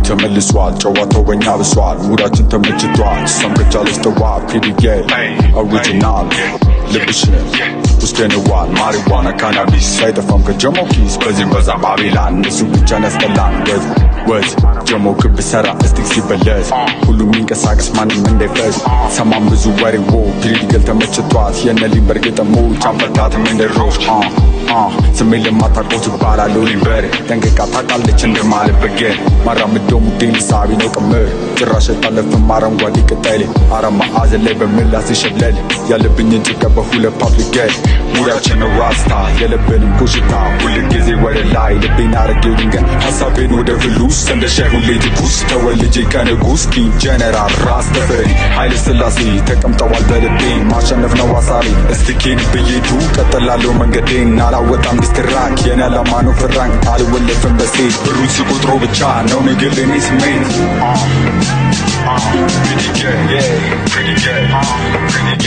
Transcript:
ተመልሷል ጨዋታው በኛ ብሷል ሙዳችን ተመችቷል ሰምከቻለች ተዋ ፒዲጌ ኦሪጂናል ልብሽን ውስጤንዋል ማሪዋና ካናቢስ ሳይጠፋም ከጀሞ ኪስ በዚህም በዛ ባቢላን እሱ ብቻ ነስጠላን ወዝ ጀሞ ክብ ሰራ እስቲክ ሲበለዝ ሁሉም ሚንቀሳቀስ ማንም እንዳይፈዝ ሰማም ብዙ ወሬ ፒዲገል ተመችቷት የነሊን በርግጠሙ ጫንፈታትም እንደሮች ስሜን ለማታውቀው ትባላለሁ ሊበር ጠንቅቃ ታውቃለች እንደማልበገር ማራምደው ሙዴን ሳቢ ነው ቅምር ጭራሽ የጣለፍም አረንጓዴ ቅጠል አረማ አዘን ላይ በምላስ ይሸብለል ያለብኝን ጭቀ በሁለት ፓፕሊገል ሙዳችን ነው ራስታ የለብንም ኮሽታ ሁል ጊዜ ወደ ላይ ልቤን አረጌው ድንገት ሀሳቤን ወደ ፍሉስ እንደ ሸህ ሁሌ ትኩስ ተወልጄ ከንጉስ ኪንግ ጀነራል ራስ ተፈሪ ኃይለ ሥላሴ ተቀምጠዋል በልቤ ማሸነፍ ነው አሳሪ እስቲኬን ብዬዱ ቀጥላለሁ መንገዴን አላወጣም ዲስትራክ የኔ ዓላማ ነው ፍራንክ አልወለፍም በሴት ብሩን ሲቆጥሮ ብቻ ነው ንግል እኔ ስሜት Pretty good, yeah, pretty good, pretty good.